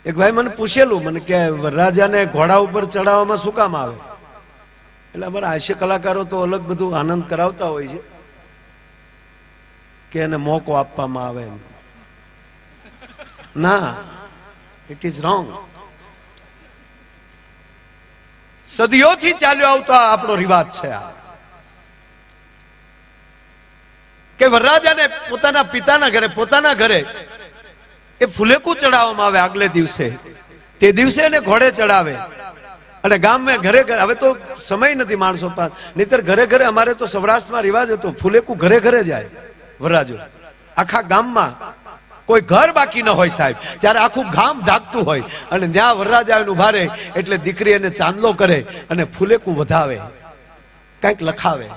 એક ભાઈ મને પૂછેલું, મને કે વરરાજાને ઘોડા ઉપર ચડાવવામાં શું કામ આવે? એટલે અમારા હાસ્ય કલાકારો તો અલગ બધું આનંદ કરાવતા હોય છે કે એને મોકો આપવામાં આવે. ના, ઇટ ઇઝ રોંગ. સદીઓથી ચાલ્યો આવતો આપણો રિવાજ છે આ, કે વરરાજાને પોતાના પિતાના ઘરે, પોતાના ઘરે એ ફુલેકું ચડાવવામાં આવે. આગલે દિવસે, તે દિવસે એને ઘોડે ચડાવે. અને ગામમાં ઘરે ઘરે, હવે તો સમય નથી માણસો પાસે, નહીતર ઘરે ઘરે, અમારે તો સૌરાષ્ટ્રમાં રિવાજ હતો, ફુલેકું ઘરે ઘરે જાય વરરાજો. આખા ગામમાં કોઈ ઘર બાકી ન હોય સાહેબ, ત્યારે આખું ગામ જાગતું હોય અને ત્યાં વરરાજા ઉભા રહે એટલે દીકરી એને ચાંદલો કરે અને ફુલેકું વધાવે, કંઈક લખાવે.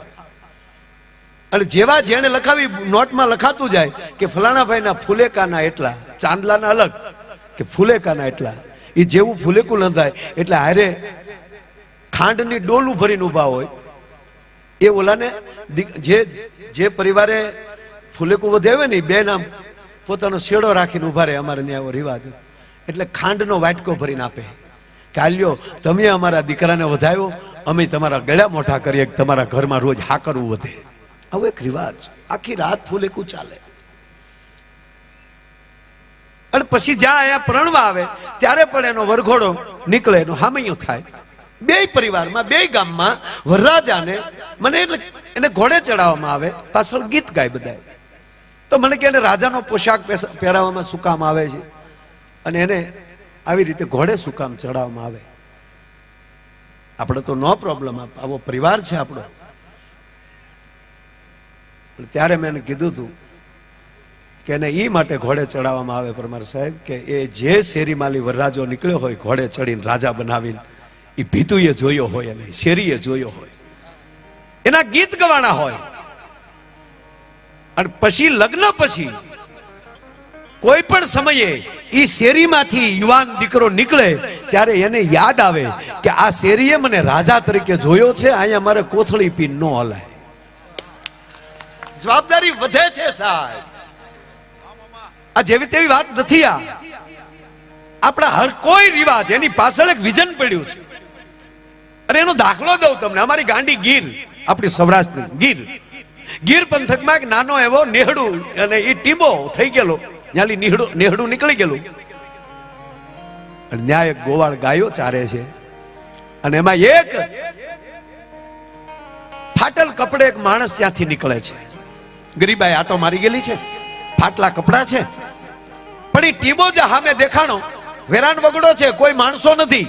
અને જેવા જેને લખાવી નોટમાં લખાતું જાય કે ફલાણા ભાઈના ફુલેકાના એટલા, ચાંદલાના અલગ, કે ફુલેકાના એટલા. એ જેવું ફુલેકું ન થાય એટલે હારે ખાંડની ડોલું ભરીને ઉભા હોય. એ ઓલાને જે પરિવારે ફુલેકું વધાવે ને, બે નામ પોતાનો શેડો રાખીને ઉભા રહે. અમારે ત્યાં રિવાજ એટલે ખાંડનો વાટકો ભરીને આપે કે હાલ્યો, તમે અમારા દીકરાને વધાવ્યો, અમે તમારા ગળા મોઢા કરીએ, તમારા ઘરમાં રોજ હાકરવું વધે. આવો એક રિવાજ, આખી રાત ફુલેકું ચાલે. અને પછી જ્યાં અહીંયા પરણવા આવે ત્યારે પણ એનો વરઘોડો નીકળે, એનો હામૈયું થાય. બે પરિવારમાં, બે ગામમાં વરરાજાને મને એટલે એને ઘોડે ચડાવવામાં આવે, પાછળ ગીત ગાય બધા. તો મને કે એને રાજાનો પોશાક પહેરાવવામાં શું કામ આવે છે અને એને આવી રીતે ઘોડે શું કામ ચડાવવામાં આવે? આપણે તો નો પ્રોબ્લેમ, આવો પરિવાર છે આપણો. ત્યારે મેં એને કીધું હતું કે એને એ માટે ઘોડે ચડાવવામાં આવે પરમાર સાહેબ, કે એ જે શેરીમાલી વરરાજો નીકળ્યો હોય ઘોડે ચડીને રાજા બનાવીને, એ ભીતુએ જોયો હોય અને શેરીએ જોયો હોય, એના ગીત ગવાના હોય. અને પછી લગ્ન પછી કોઈ પણ સમયે એ શેરીમાંથી યુવાન દીકરો નીકળે ત્યારે એને યાદ આવે કે આ શેરીએ મને રાજા તરીકે જોયો છે, અહીંયા મારે કોથળી પી ન હલાય. જવાબદારી વધે છે સાહેબ. આ જેવી તેવી વાત નથી. આ આપણા હર કોઈ રિવાજ એની પાછળ એક વિઝન પડ્યું છે. અને એનો દાખલો દઉં તમને. અમારી ગાંડી ગીર, આપણી સૌરાષ્ટ્રની ગીર પંથકમાં એક નાનો એવો નેહડું, અને એ ટીબો થઈ ગયેલો, ત્યાંથી નેહડું નીકળી ગયેલું. અને ત્યાં એક ગોવાળ ગાયો ચારે છે, અને એમાં એક ફાટલ કપડે એક માણસ ત્યાંથી નીકળે છે. ગરીબાઈ આટો મારી ગયેલી છે, ફાટલા કપડા છે, પણ એ ટીબો જે સામે દેખાણો, વેરાન વગડો છે, કોઈ માણસો નથી,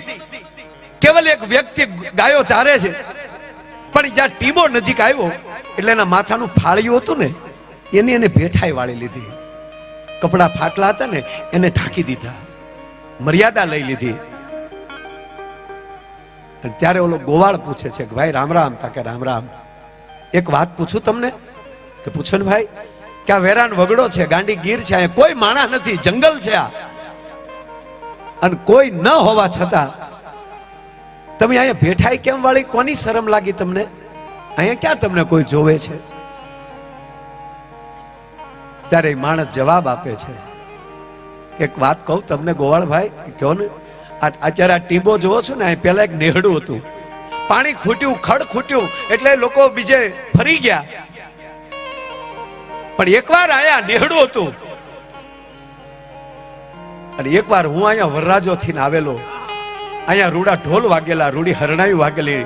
કેવલ એક વ્યક્તિ ગાયો ચારે છે. પણ જ્યાં ટીબો નજીક આવ્યો એટલે એના માથાનું ફાળિયું હતું ને, એની એને ભેઠાઈ વાળી લીધી. કપડા ફાટલા હતા ને એને ઢાંકી દીધા, મર્યાદા લઈ લીધી. અને ત્યારે ઓલો ગોવાળ પૂછે છે કે ભાઈ રામ રામ. તાકે રામ રામ, એક વાત પૂછું તમને? કે પૂછો ને ભાઈ. કે આ વેરાન વગડો છે, ગાંડી ગીર છે, અહીંયા કોઈ માણસ નથી, જંગલ છે આ, અને કોઈ ન હોવા છતાં તમે અહીંયા ભેઠાઈ કેમ વાળી? કોની શરમ લાગી તમને? અહીંયા ક્યાં તમને કોઈ જોવે છે? ત્યારે માણસ જવાબ આપે છે, એક વાત કહું તમને ગોવાળભાઈ, કહો ને. અત્યારે આ ટીબો જોવો છો ને, પેલા એક નેહડું હતું, પાણી ખૂટ્યું, ખડ ખૂટ્યું એટલે લોકો બીજે ફરી ગયા. પણ એકવાર આયા નેહડું હતું. અને એકવાર હું અહીંયા વરરાજો થઈને આવેલો, અહીંયા રૂડા ઢોલ વાગેલા, રૂડી હરણાઈ વાગેલી,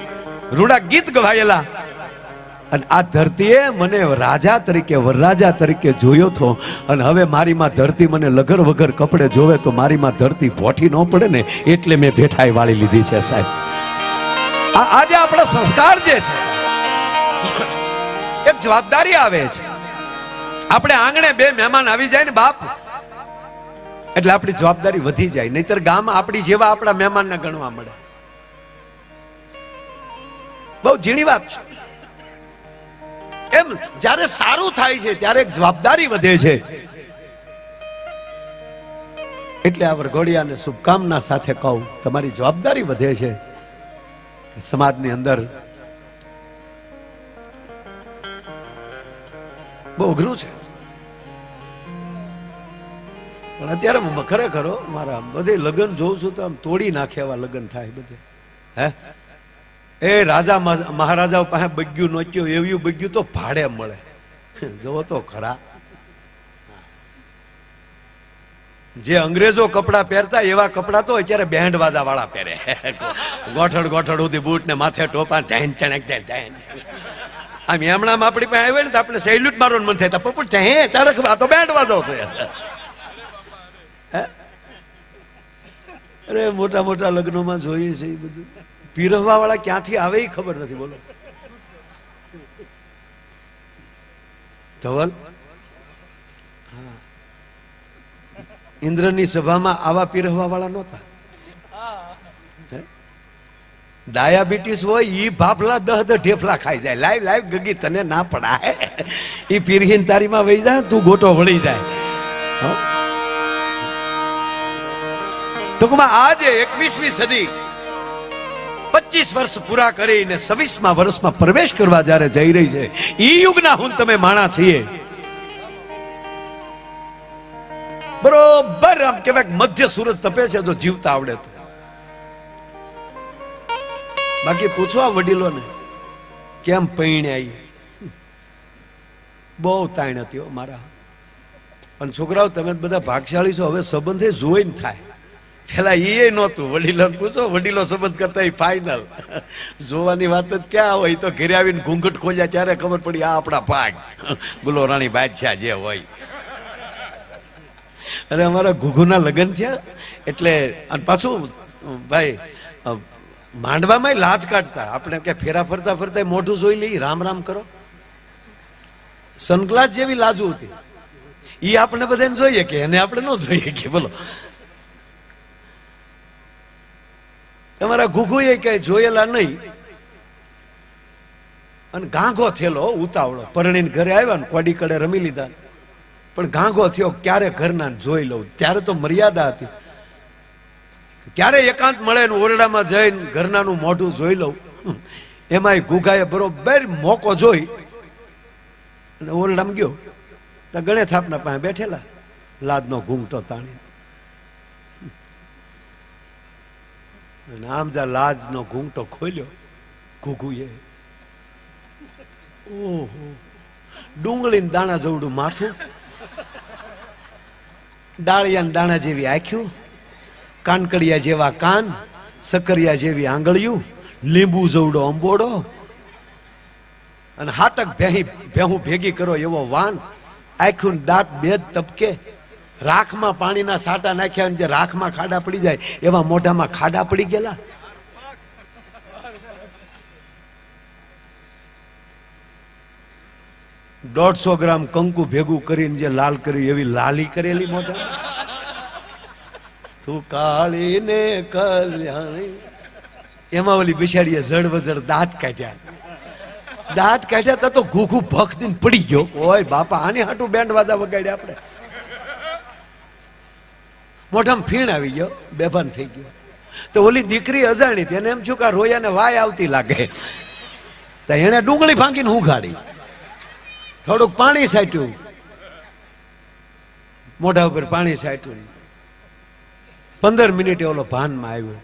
રૂડા ગીત ગવાયેલા. અને આ ધરતીએ મને રાજા તરીકે, વરરાજા તરીકે જોયો હતો. અને હવે મારી માં ધરતી મને લગર વગર કપડે જોવે તો મારી માં ધરતી ભોઠી ન પડે ને, એટલે મેં ભેઠાઈ વાળી લીધી છે સાહેબ. આજે આપણા સંસ્કાર જે છે, એક જવાબદારી આવે છે. આપણે આંગણે બે મહેમાન આવી જાય ને બાપ, એટલે આપણી જવાબદારી વધી જાય. નહીતર ગામ આપણી જેવા આપણા મહેમાનને ગણવા મળે. બહુ ઝીણી વાત છે. એમ જ્યારે સારું થાય છે ત્યારે એક જવાબદારી વધે છે. એટલે આ વરઘોડિયાને શુભકામના સાથે કહું, તમારી જવાબદારી વધે છે. સમાજની અંદર બહુ અઘરું છે. પણ અત્યારે ખરેખર મારા બધે લગ્ન જોઉં છું તો આમ તોડી નાખે એવા લગ્ન થાય બધે. હે એ રાજા મહારાજાઓ પાસે બગ્યું નોચ્યું એવું બગ્યું તો ભાડે મળે. જોવો તો ખરા, જે અંગ્રેજો કપડા પહેરતા એવા કપડા તો અત્યારે બેન્ડ વાજા વાળા પહેરે. ગોઠડ ગોઠડ સુધી બૂટ ને માથે ટોપા આમ એમણામાં આપણી પાસે આવે ને તો આપણે સેલ્યુટ મારવાનું મન થાય. પપ્પુ તારે આ તો બેન્ડ વાજો છે. અરે મોટા મોટા લગ્નોમાં જોઈએ છે એ બધું. પીરવવા વાળા ક્યાંથી આવે એ ખબર નથી. બોલો ધવલ, ઇન્દ્રની સભામાં આવા પીરવવા વાળા નહોતા. ડાયાબિટીસ હોય ઈ ભાફલા 10 ઢેફલા ખાઈ જાય. લાઈવ લાઈવ ગગી તને ના પડાય. ઈ પીરહીન તારીમાં વહી જાય, તું ગોટો વળી જાય. ટૂંકમાં આજે 21મી સદી 25 વર્ષ પૂરા કરીને 26મા વર્ષમાં પ્રવેશ કરવા જયારે જઈ રહી છે, ઈ યુગના હું તમે માણા છીએ. બરોબર આમ કેવાય મધ્ય સૂરજ તપે છે જો જીવતા આવડે તો. બાકી પૂછવા વડીલોને કેમ પૈણ્યા, બહુ તાણ હતી મારા. પણ છોકરાઓ તમે બધા ભાગશાળી છો, હવે સંબંધે જોઈને થાય. પેલા એ નહોતું. વડીલો પૂછો, વડીલો સંબંધ કરતા ફાઈનલ. જોવાની વાત જ ક્યાં હોય, તો ઘરે આવીને ઘૂંઘટ ખોલ્યા ત્યારે ખબર પડી આ આપણા ભાગ ગુલો રાણી બાદશાહ જે હોય. અને અમારા ઘુઘુના લગ્ન થયા એટલે પાછું ભાઈ માંડવામાં લાજ કાઢતા. આપણે કે ફેરા ફરતા ફરતા મોઢું જોઈ લઈ, રામ રામ કરો. સનગ્લાસ જેવી લાજુ હતી. એ આપણે બધાને જોઈએ કે એને આપણે ન જોઈએ કે. બોલો તમારા ઘુઘુએ કઈ જોયેલા નહીં. અને ગાંગો થયેલો ઉતાવળો. પરણીને ઘરે આવ્યા ને કોડી કડે રમી લીધા, પણ ગાંગો થયો ક્યારે ઘરના જોઈ લઉં. ત્યારે તો મર્યાદા હતી. ક્યારે એકાંત મળે ને ઓરડામાં જઈને ઘરનાનું મોઢું જોઈ લઉં. એમાં ઘુઘાએ બરોબર મોકો જોઈ અને ઓરડામાં ગયો તો ગણે થાપના પાસે બેઠેલા લાદનો ઘૂંઘટો તાણી. અને આમ જા લાજનો ઘૂંઘટો ખોલ્યો ઘુઘુએ. ઓહો, ડુંગળીને દાણા જેવડું માથું, ડાળિયા દાણા જેવી આંખ્યું, કાનકડિયા જેવા કાન, સકરિયા જેવી આંગળીયું, લીંબુ જેવડો અંબોડો, અને હાટક ભેહું ભેગી કરો એવો વાન, આંખ્યું દાંત બે તપકે, રાખમાં પાણીના સાટા નાખ્યા જે રાખમાં ખાડા પડી જાય એવા મોઢામાં ખાડા પડી ગયેલા. $150 ગ્રામ કંકુ ભેગું કરીને જે લાલ કર્યું એવી લાલી કરેલી મોઢા. તું કાળી ને કલ્યાણી. એમાં ઓલી બિચારીએ જડ વજડ દાંત કાઢ્યા તો ઘૂઘું ભખ દીને પડી ગયો. ઓય બાપા, આની હાટું બેન્ડ વાજા વગાડ્યા આપણે. મોઢામાં ફીણ આવી ગયો, બેભાન થઈ ગયો. તો ઓલી દીકરી અજાણી હતી, એને એમ છું કે રોયાને વાય આવતી લાગે, તો એને ડુંગળી ભાંગીને ઉઘાડી, થોડુંક પાણી છાંટ્યું, મોઢા ઉપર પાણી છાંટ્યું. 15 મિનિટે ઓલો ભાનમાં આવ્યો.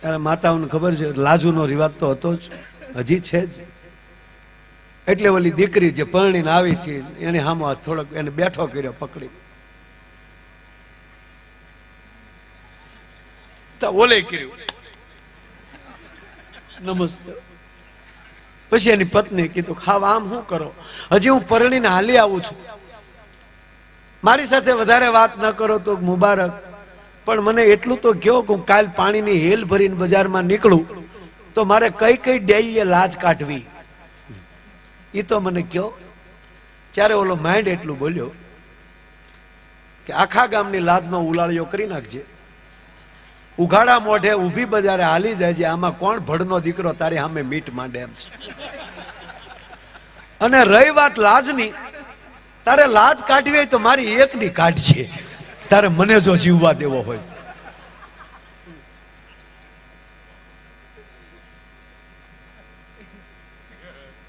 ત્યારે માતાઓને ખબર છે લાજુનો રિવાજ તો હતો જ, હજી છે જ. એટલે ઓલી દીકરી જે પરણીને આવી હતી એને સામો થોડોક એને બેઠો કર્યો પકડી. ઓલે કર્યું નમસ્તે. પછી એની પત્ની કીધું ખાવ આમ શું કરો, હજી હું પરણીને હાલી આવું છું, મારી સાથે વધારે વાત ન કરો તો મુબારક, પણ મને એટલું તો કહો કે હું કાલ પાણીની હેલ ભરીને બજારમાં નીકળું તો મારે કઈ કઈ ડેલીએ લાજ કાઢવી એ તો મને કહો. ત્યારે ઓલો માઇન્ડ એટલું બોલ્યો કે આખા ગામની લાજનો ઉલાળ્યો કરી નાખજે, ઉઘાડા મોઢે ઊભી બજારે હાલી જાય છે, આમાં કોણ ભડનો દીકરો તારી સામે મીટ માંડે એમ છે. અને રહી વાત લાજની, તારે લાજ કાઢવી હોય તો મારી એકની કાઢજે, તારે મને જો જીવવા દેવો હોય.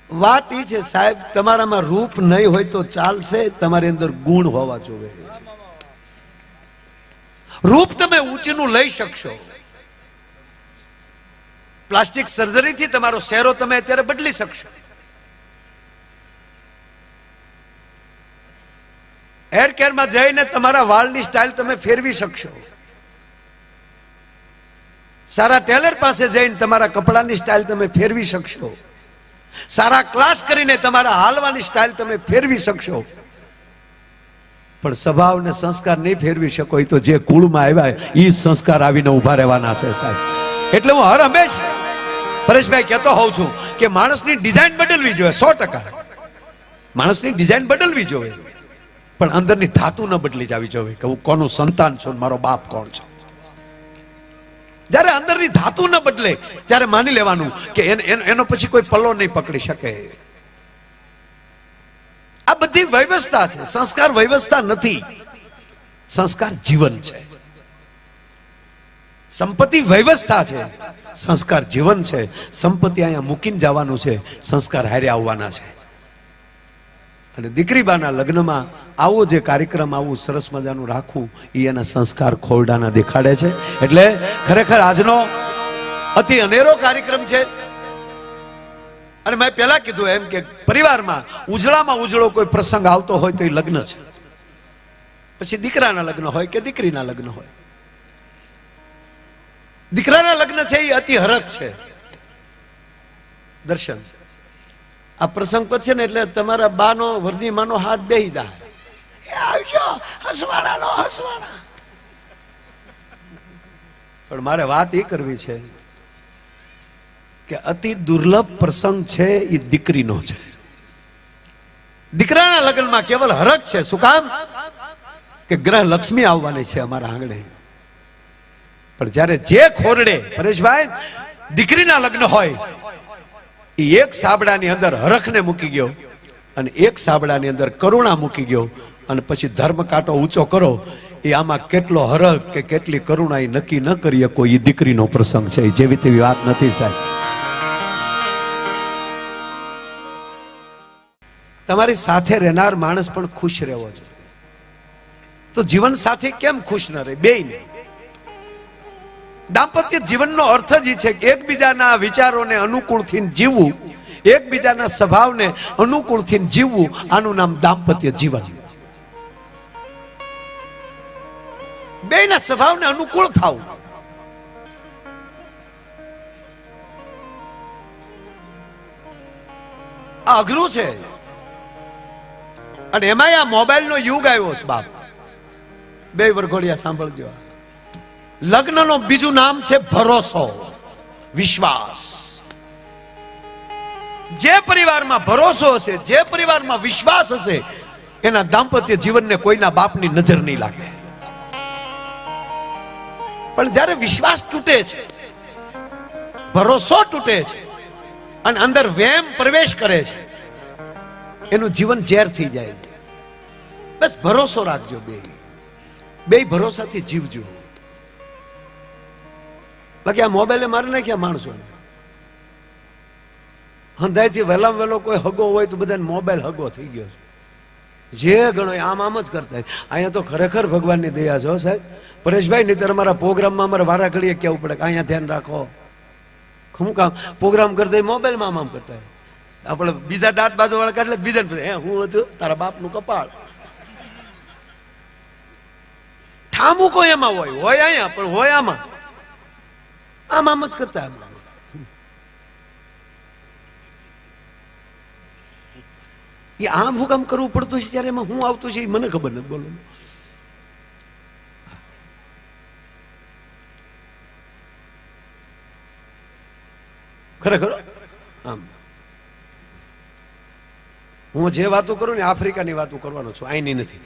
વાત એ છે સાહેબ, તમારામાં રૂપ નહીં હોય તો ચાલશે, તમારી અંદર ગુણ હોવા જોઈએ. રૂપ તમે ઊંચીનું લઈ શકશો. પ્લાસ્ટિક સર્જરીથી તમારો ચહેરો તમે અત્યારે બદલી શકશો. હેર કેરમાં જઈને તમારા વાળની સ્ટાઇલ તમે ફેરવી શકશો. સારા ટેલર પાસે જઈને તમારા કપડાની સ્ટાઇલ તમે ફેરવી શકશો. સારા ક્લાસ કરીને તમારા હાલવાની સ્ટાઇલ તમે ફેરવી શકશો. પણ સ્વભાવ ને સંસ્કાર નહીં ફેરવી શકો. એ તો જે કુળમાં આવ્યા એ સંસ્કાર આવીને ઉભા રહેવાના છે સાહેબ. એટલે હું હર હંમેશ પરેશભાઈ કહેતો હોઉં છું કે માણસની ડિઝાઇન બદલવી જોઈએ. 100% માણસની ડિઝાઇન બદલવી જોઈએ, પણ અંદરની ધાતુ ન બદલી જવી જોઈએ કે હું કોનું સંતાન છું, મારો બાપ કોણ છે. જ્યારે અંદરની ધાતુ ન બદલે ત્યારે માની લેવાનું કે એનો પછી કોઈ પલ્લો નહીં પકડી શકે. આ બધી વ્યવસ્થા છે. સંસ્કાર વ્યવસ્થા નથી, સંસ્કાર જીવન છે. સંપત્તિ વ્યવસ્થા છે, સંસ્કાર જીવન છે. સંપત્તિ અહીંયા મૂકીને જવાનું છે, સંસ્કાર હારે આવવાના છે. અને દીકરીબાના લગ્નમાં આવો જે કાર્યક્રમ આવું સરસ મજાનું રાખવું એ એના સંસ્કાર ખોરડાના દેખાડે છે. એટલે ખરેખર આજનો અતિ અનેરો કાર્યક્રમ છે. અને મેં પહેલા કીધું એમ કે પરિવારમાં ઉજળામાં ઉજળો કોઈ પ્રસંગ આવતો હોય તો એ લગ્ન છે. પછી દીકરાના લગ્ન હોય કે દીકરીના લગ્ન હોય. દીકરાના લગ્ન છે એ અતિ હરખ છે. દર્શન આ પ્રસંગ પછી ને એટલે તમારા બાનો વરની માનો હાથ બેહી જાય. આવજો હસવાડાનો હસવાડા. પણ મારે વાત એ કરવી છે કે અતિ દુર્લભ પ્રસંગ છે એ દીકરીનો છે. દીકરાના લગ્નમાં કેવલ હરખ છે. શું કામ? કે ગ્રહ લક્ષ્મી આવવાની છે અમારા આંગણે. પણ જ્યારે જે ખોરડે પરેશભાઈ દીકરીના લગ્ન હોય એ એક સાબડાની અંદર હરખને મૂકી ગયો અને એક સાબડાની અંદર કરુણા મૂકી ગયો અને પછી ધર્મ કાંટો ઊંચો કરો. એ આમાં કેટલો હરખ કે કેટલી કરુણા એ નક્કી ન કરી શકો. એ દીકરીનો પ્રસંગ છે, જેવી તેવી વાત નથી સાહેબ. તમારી સાથે રહેનાર માણસ પણ ખુશ રહેવો જોઈએ. તો જીવન સાથી કેમ ખુશ ન રહે? બેય નહીં. દાંપત્ય જીવનનો અર્થ જ છે કે એકબીજાના વિચારોને અનુકૂળથી જીવવું, એકબીજાના સ્વભાવને અનુકૂળથી જીવવું. આનું નામ દાંપત્ય જીવન. બેયના સ્વભાવને અનુકૂળ થવું. આ અઘરું છે. અને એમાં આ મોબાઈલ નો યુગ આવ્યો છે બાપ. બે વરઘોડિયા સાંભળજો. લગ્નનો બીજું નામ છે ભરોસો, વિશ્વાસ. જે પરિવારમાં ભરોસો હશે, જે પરિવારમાં વિશ્વાસ હશે, એના દાંપત્ય જીવનને કોઈના બાપની નજર નહીં લાગે. પણ જ્યારે વિશ્વાસ તૂટે છે, ભરોસો તૂટે છે અને અંદર વેમ પ્રવેશ કરે છે, એનું જીવન ઝેર થઈ જાય. બસ ભરોસો રાખજો. બે ભરોસાથી જીવજો. બાકી આ મોબાઈલે મારી નાખ્યા માણસો. હંધાઈથી વહેલામાં વહેલો કોઈ હગો હોય તો બધાને મોબાઈલ હગો થઈ ગયો છે. જે ગણો આમ જ કરતા. અહીંયા તો ખરેખર ભગવાનની દયા છે સાહેબ. પરેશભાઈ નહીં ત્યારે અમારા પ્રોગ્રામમાં અમારે વારા ઘડીએ કહેવું પડે કે અહીંયા ધ્યાન રાખો. શું કામ? પ્રોગ્રામ કરતા મોબાઈલમાં આમ કરતા. આપણે બીજા દાંત બાજુ વાળા કાઢે બીજા હું હતું તારા બાપનું કપાળ. ઠામું કોઈ એમાં હોય અહીંયા પણ હોય આમાં. આમ જ કરતા. એ આમ હું કામ કરવું પડતું છે ત્યારે એમાં હું આવતું છે એ મને ખબર નથી. બોલો. ખરેખર આમ હું જે વાતો કરું ને આફ્રિકાની વાતો કરવાનો છું, અહીંની નથી.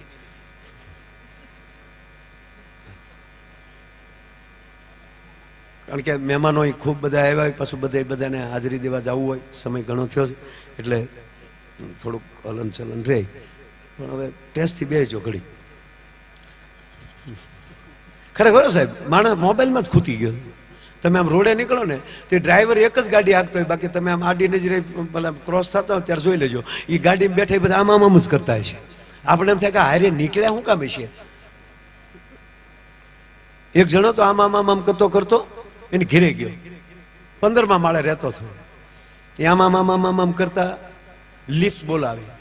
કારણ કે મહેમાનો ખૂબ બધા આવ્યા હોય, પાછું બધાને હાજરી દેવા જવું હોય, સમય ઘણો થયો છે એટલે થોડુંક હલન ચલન રહે. પણ હવે ટેસ્ટથી બેસજો ઘડી. ખરેખર સાહેબ માણસ મોબાઈલમાં જ ખૂતી ગયો. તમે આમ રોડે નીકળો ને તો ડ્રાઈવર એક જ ગાડી હાંકતો હોય, બાકી તમે આમ આડી નજરે પેલા ક્રોસ થતા હોય ત્યારે જોઈ લેજો એ ગાડીમાં બેઠા બધા આમ જ કરતા હશે. આપણે એમ થાય કે હારે નીકળ્યા શું કામ હશે? એક જણો તો આમ કરતો કરતો એને ઘેરે ગયો, 15મા માળે રહેતો હતો. એ આમ કરતા લિફ્ટ બોલાવી,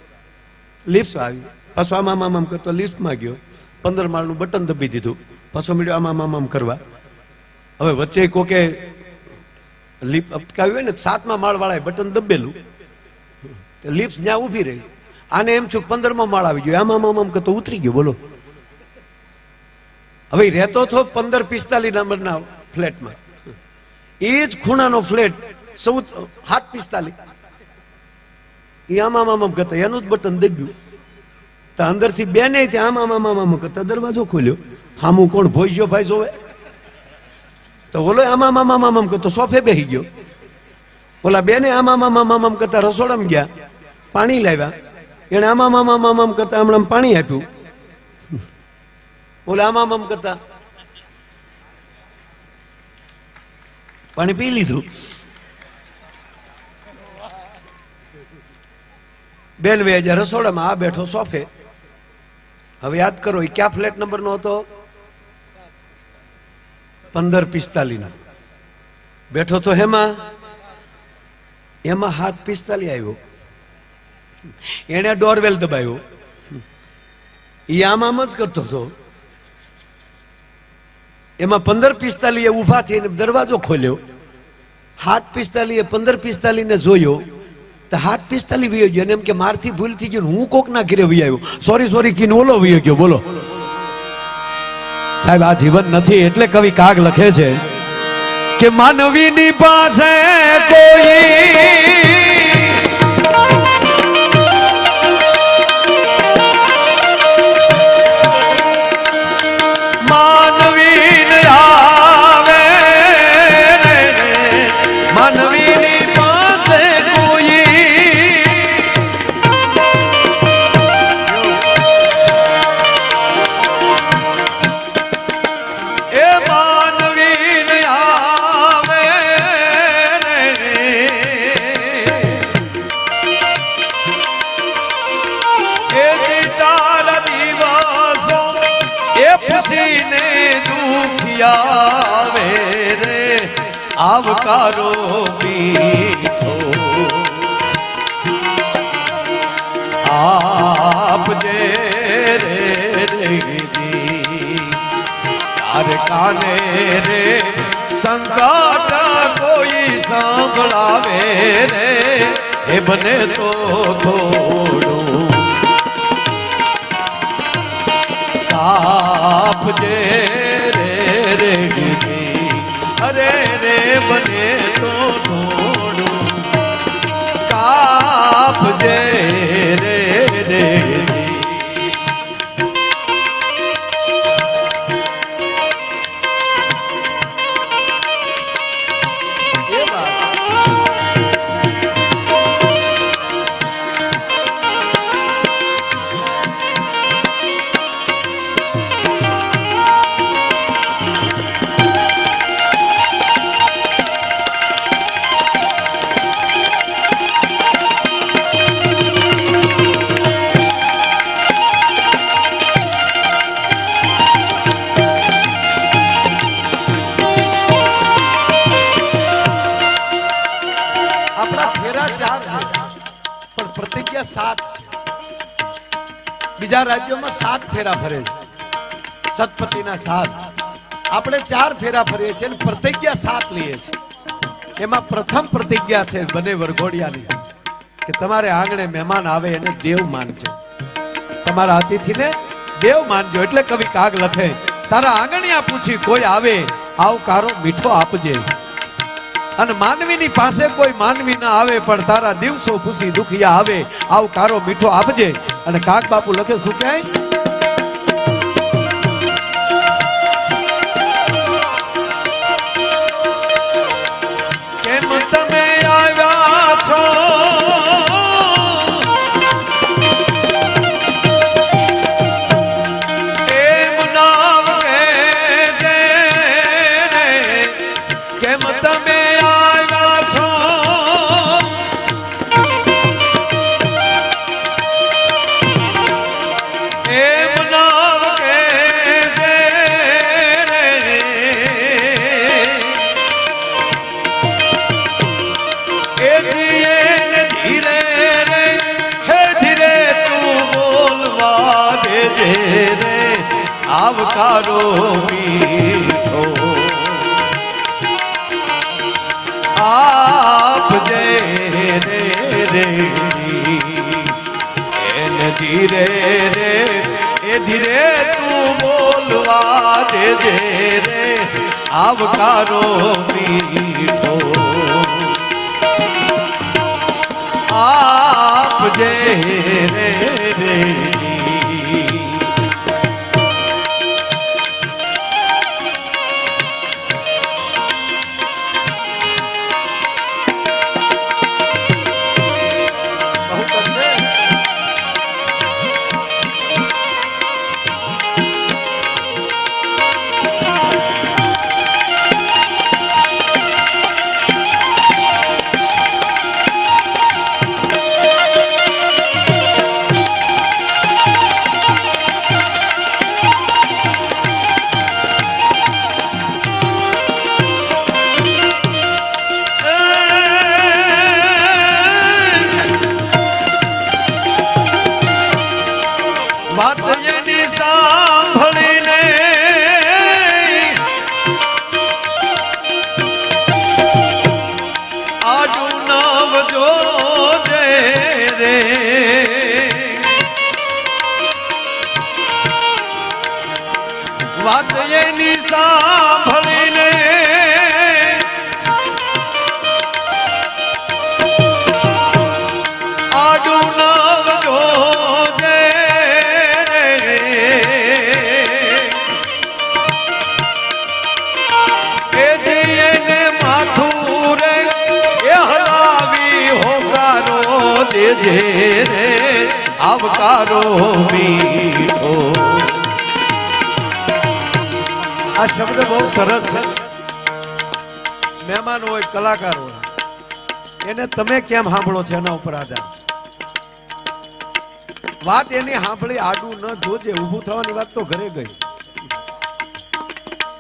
લિફ્ટ આવી, પાછો આમ કરતો લિફ્ટમાં ગયો, 15 માળનું બટન દબી દીધું, પાછો મળ્યો આમ કરવા. હવે વચ્ચે કોકે લિફ્ટ અટકાવી હોય ને 7મા માળ વાળાએ બટન દબેલું, લિફ્ટ ત્યાં ઊભી રહી. આને એમ છું 15મો માળ આવી ગયો, આમ કરતો ઉતરી ગયો. બોલો, હવે રહેતો હતો 1545 નંબરના ફ્લેટમાં. એ જ ખૂણાનો ફ્લેટ 745. એ આમ કરતા એનું જ બટન દબ્યું તો અંદરથી બેને ત્યાં આમ કરતા દરવાજો ખોલ્યો. હામું કોણ ભોઈજો ભાઈ જોવે તો બોલો આમ કરતો સોફે બેસી ગયો. ઓલા બેને આમ કરતા રસોડામાં ગયા, પાણી લાવ્યા. એને આમ કરતા હમણાં પાણી આપ્યું. ઓલા આમ કરતા પાણી પી લીધું. બેન વે હજાર રસોડામાં, આ બેઠો સોફે. હવે યાદ કરો એ ક્યાં ફ્લેટ નંબર નો હતો? 1545 બેઠો તો એમાં 745 આવ્યો. એને ડોરવેલ દબાયો. એ આમ જ કરતો હતો. એમાં 1545 ઉભા થઈને દરવાજો ખોલ્યો. 745 1545 ને જોયો તો 745 વયો ગયો. એમ કે મારથી ભૂલ થઈ ગયું, હું કોક ના ઘરે વહી આવ્યો, સોરી કીને ઓલો વયો ગયો. બોલો સાહેબ, આ જીવન નથી. એટલે કવિ કાગ લખે છે કે માનવીની પાસે કોઈ આવકારો મીઠો આપજે રે તાર કાને રે સંકટ કોઈ સાંભળાવે રે એ બને તો થોડું આપજે રે અરે રે બને તો થોડું કાપજે રે પ્રતિજ્ઞા 7 છે. બીજા રાજ્યોમાં 7 ફેરા ફરે છે, સતપતિના 7. આપણે 4 ફેરા ફરીએ છીએ અને પ્રતિજ્ઞા 7 લઈએ છીએ. એમાં પ્રથમ પ્રતિજ્ઞા છે બને વરઘોડિયાની કે તમારે આંગણે મહેમાન આવે એને દેવ માનજો, તમારા અતિથિને દેવ માનજો. એટલે કવિ કાગ લખે તારા આંગણિયા પૂછી કોઈ આવે આવકારો મીઠો આપજે. અને માનવીની પાસે કોઈ માનવી ના આવે પણ તારા દિવસો ખુશી દુખિયા આવે આવકારો મીઠો આપજે. અને કાગ બાપુ લખે શું કહે? કેમ તમે આવ્યા છો એમ નામ કહેજે, કેમ તમે એ આવકારો મીઠો આપજે રે રે એને ધીરે રે એ ધીરે તું બોલવા દેજે રે આવકારો મીઠો આપજે રે રે વાત એની સાંભળીને આડું નવજો રે વાત એની સાંભળીને આડું નવજો દેજે રે આવકારો મીઠો આ શબ્દ બહુ સરસ છે મહેમાન હોય કલાકાર હોય એને તમે કેમ સાંભળો છો એના ઉપર આધાર વાત એની સાંભળી આડું ન જોજે ઊભું થવાની વાત તો ઘરે ગઈ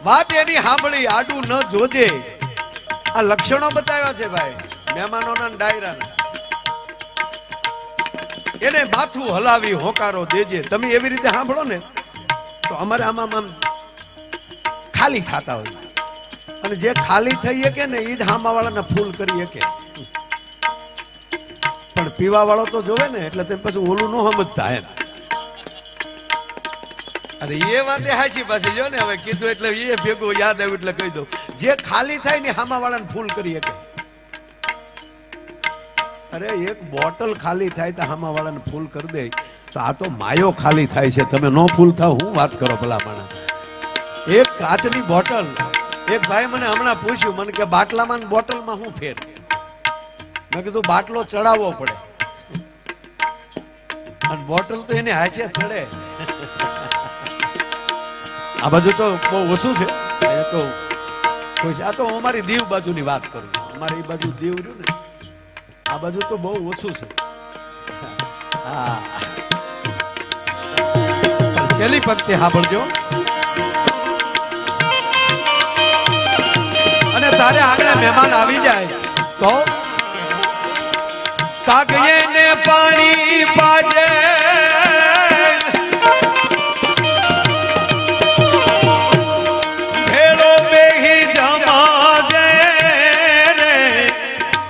વાત એની સાંભળી આડું ન જોજે આ લક્ષણો બતાવ્યા છે ભાઈ મહેમાનોના ડાયરાના એને માથું હલાવી હોકારો દેજે તમે એવી રીતે સાંભળો ને તો અમારે આમાં ખાલી થતા હોય અને જે ખાલી થઈ શકે ને એ જ હામાવાળાને ફૂલ કરી શકે પણ પીવા વાળો તો જોવે ને એટલે તેમ પછી ઓલું ન સમજતા એમ અરે એ વાતે હાસી પાછી જો ને હવે કીધું એટલે એ ભેગું યાદ આવ્યું એટલે કહી દઉં જે ખાલી થાય ને હામાવાળાને ફૂલ કરી શકે અરે એક બોટલ ખાલી થાય તો હામા વાળાને ફૂલ કરી દે તો આ તો માયો ખાલી થાય છે તમે નો ફૂલ થાવ હું વાત કરો ભલા માણસ એક કાચની બોટલ એક ભાઈ મને હમણાં પૂછ્યું મને કે બાટલામાં ને બોટલમાં શું ફેર મેં કીધું બાટલો ચડાવવો પડે અને બોટલ તો એને હાચે ચડે આ બાજુ તો બહુ ઓછું છે એ તો કોઈ આ તો અમારી દીવ બાજુની વાત કરું અમારી એ બાજુ દીવ રહ્યું ને આ બાજુ તો બહુ ઓછું છે હા છેલ્લી પંક્તિ સાંભળજો અને તારે આગળ મહેમાન આવી જાય તો કાગયે ને પાણી પાજે ભેળો બેહી જમાજે રે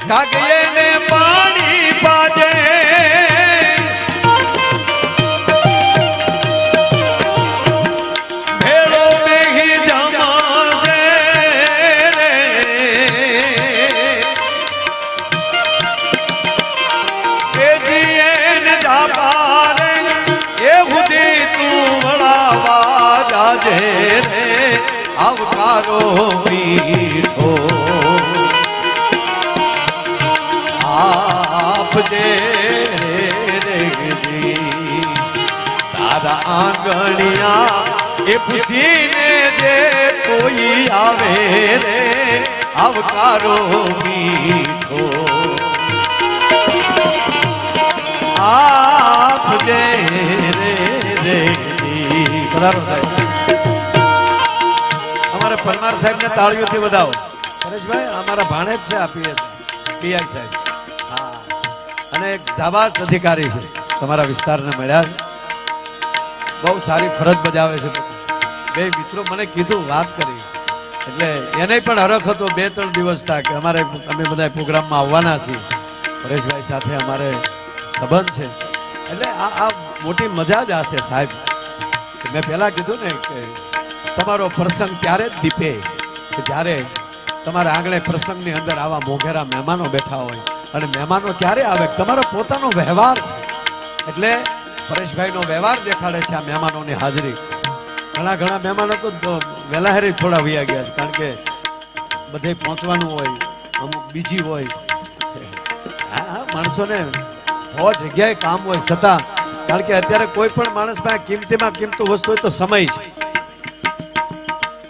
કાગયે ને પાણી પાજે ભેળો બેહી જમાજે રે એ જીએન જાબારે એ હુદી તું વળાવા જાજે રે આવકારો મીઠો આપજે રે તારા આંગણિયા એ પૂછીને જે કોઈ આવે રે આવકારો મીઠો આપજે રે પધારો સાહેબ અમારા પરમાર સાહેબ ને તાળીઓથી વધાવો પરેશભાઈ અમારા ભાણેજ છે આપીએ પીઆઈ સાહેબ અને એક જાબાઝ અધિકારી છે તમારા વિસ્તારને મળ્યા છે બહુ સારી ફરજ બજાવે છે બે મિત્રો મને કીધું, વાત કરી એટલે એને પણ હરખ હતો 2-3 દિવસ થયા કે અમારે અમે બધા પ્રોગ્રામમાં આવવાના છીએ, પરેશભાઈ સાથે અમારે સંબંધ છે. એટલે આ મોટી મજા જ આ છે સાહેબ. મેં પહેલા કીધું ને કે તમારો પ્રસંગ ત્યારે જ દીપે કે જ્યારે તમારા આંગણે પ્રસંગની અંદર આવા મોઘેરા મહેમાનો બેઠા હોય. અને મહેમાનો ક્યારે આવે? તમારો પોતાનો વ્યવહાર છે. એટલે પરેશભાઈનો વ્યવહાર દેખાડે છે આ મહેમાનોની હાજરી. ઘણા મહેમાનો તો વહેલા હેરી થોડા વયા ગયા છે, કારણ કે બધે પહોંચવાનું હોય, અમુક બીજી હોય. હા, માણસોને બહુ જગ્યાએ કામ હોય છતાં, કારણ કે અત્યારે કોઈ પણ માણસ પાસે કિંમતીમાં કિંમતી વસ્તુ હોય તો સમય છે.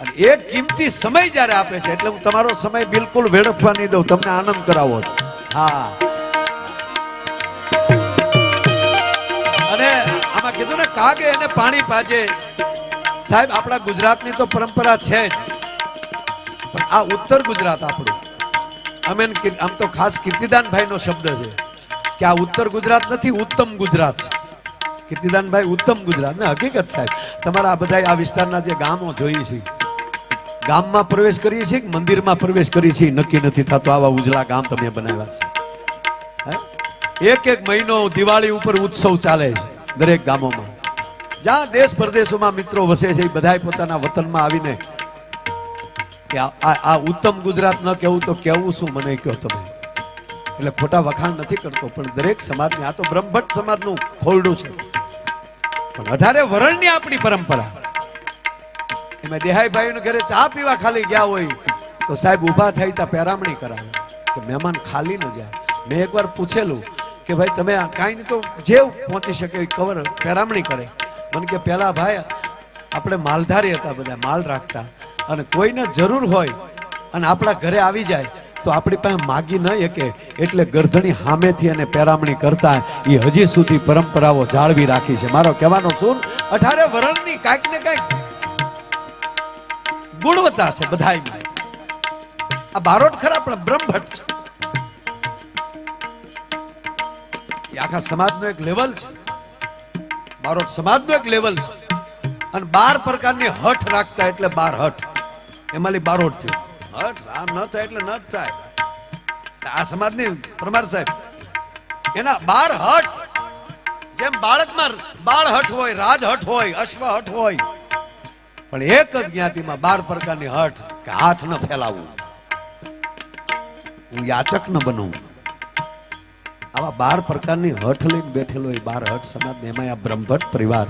અને એક કિંમતી સમય જ્યારે આપે છે એટલે હું તમારો સમય બિલકુલ વેડફવા નહીં દઉં, તમને આનંદ કરાવો. હા, અને આમાં કીધું ને કાગે એને પાણી પાજે. સાહેબ, આપણા ગુજરાતની તો પરંપરા છે જ, પણ આ ઉત્તર ગુજરાત આપણું, અમે આમ તો ખાસ કીર્તિદાનભાઈ નો શબ્દ છે કે આ ઉત્તર ગુજરાત નથી, ઉત્તમ ગુજરાત છે. કીર્તિદાનભાઈ ઉત્તમ ગુજરાત ને હકીકત સાહેબ. તમારા આ બધા આ વિસ્તારના જે ગામો જોઈએ છે, ગામમાં પ્રવેશ કરીએ છીએ કે મંદિરમાં પ્રવેશ કરીએ છીએ નક્કી નથી થતો. આવા ઉજળા ગામ તમે બનાવ્યા છે. એક મહિનો દિવાળી ઉપર ઉત્સવ ચાલે છે દરેક ગામોમાં. જ્યાં દેશ પરદેશોમાં મિત્રો વસે છે એ બધા પોતાના વતનમાં આવીને કે આ ઉત્તમ ગુજરાત ન કહેવું તો કેવું શું મને કહો તમે. એટલે ખોટા વખાણ નથી કરતો, પણ દરેક સમાજની, આ તો બ્રહ્મભટ્ટ સમાજનું ખોરડું છે, પણ 18 વરણની આપણી પરંપરા. એમાં દેહાઈભાઈ ઘરે ચા પીવા ખાલી ગયા હોય તો સાહેબ ઊભા થઈ ત્યાં પેરામણી કરાવે કે મહેમાન ખાલી ન જાય. મેં એકવાર પૂછેલું કે ભાઈ તમે કાંઈ નહીં તો જે પહોંચી શકે કવર પેરામણી કરે. મને કે પેલા ભાઈ આપણે માલધારી હતા, બધા માલ રાખતા, અને કોઈને જરૂર હોય અને આપણા ઘરે આવી જાય તો આપણી પાસે માગી ન શકે, એટલે ગરધણી સામેથી અને પેરામણી કરતા એ હજી સુધી પરંપરાઓ જાળવી રાખી છે. મારો કહેવાનો શું, 18 વરણની કાંઈક ને કાંઈક ગુણવત્તા છે બધાયમાં. આ બારોટ ખરા પણ બ્રહ્મભટ્ટ છે. આખા સમાજનો એક લેવલ છે, બારોટ સમાજનો એક લેવલ છે. અને 12 પ્રકારની હઠ રાખતા, એટલે 12 હઠ, એમાંની બારોટ થયું. હઠ આ ન થાય એટલે ન થાય. આ સમાજની પરમાર સાહેબ એના 12 હઠ. જેમ બાળકમાં બાળ હઠ હોય, રાજ હઠ હોય, અશ્વ હઠ હોય, પણ એક જ જ્ઞાતિમાં 12 પ્રકારની હઠ કે હાથ ન ફેલાવવું, હું યાચક ન બનવું. આવા 12 પ્રકારની હઠ લઈને બેઠેલો એ 12 હઠ સમાજ, એમાં આ બ્રહ્મભટ્ટ પરિવાર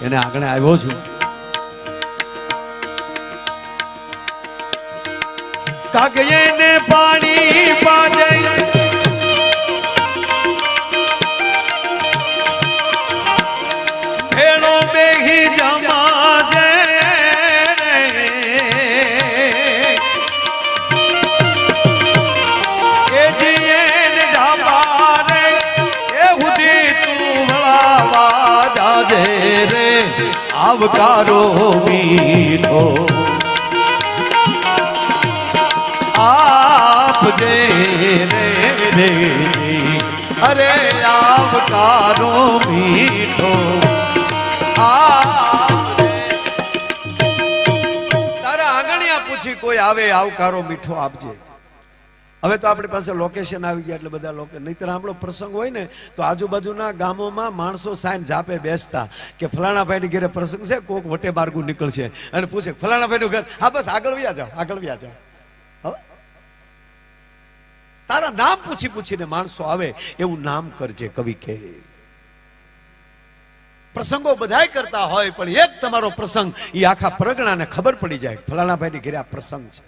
એને આગળ આવ્યો છું. કાગયે પાણી પાજે ભેળો બેહી જમાજે એ જીએ જાબારે એ હુદી તું વળાવા જાજે રે આવકારો મીઠો આપજે રે અરે આવકારો મીઠો તારા આંગણિયા પૂછી કોઈ આવે આવકારો મીઠો આપજે. હવે તો આપણી પાસે લોકેશન આવી ગયા એટલે બધા લોકો, નહીતર આપણો પ્રસંગ હોય ને તો આજુબાજુના ગામોમાં માણસો સાઈન જાપે બેસતા કે ફલાણા ભાઈની ઘરે પ્રસંગ છે, કોક વટે બારગું નીકળશે અને પૂછે ફલાણા ભાઈનું ઘર, હા બસ આગળ વ્યા જાઓ, આગળ વ્યા જાઓ. તારા નામ પૂછી પૂછીને માણસો આવે એવું નામ કરજે, કવિ કહે. પ્રસંગો બધાય કરતા હોય પણ એક તમારો પ્રસંગ એ આખા પરગણાને ખબર પડી જાય ફલાણા ભાઈની ઘરે આ પ્રસંગ છે.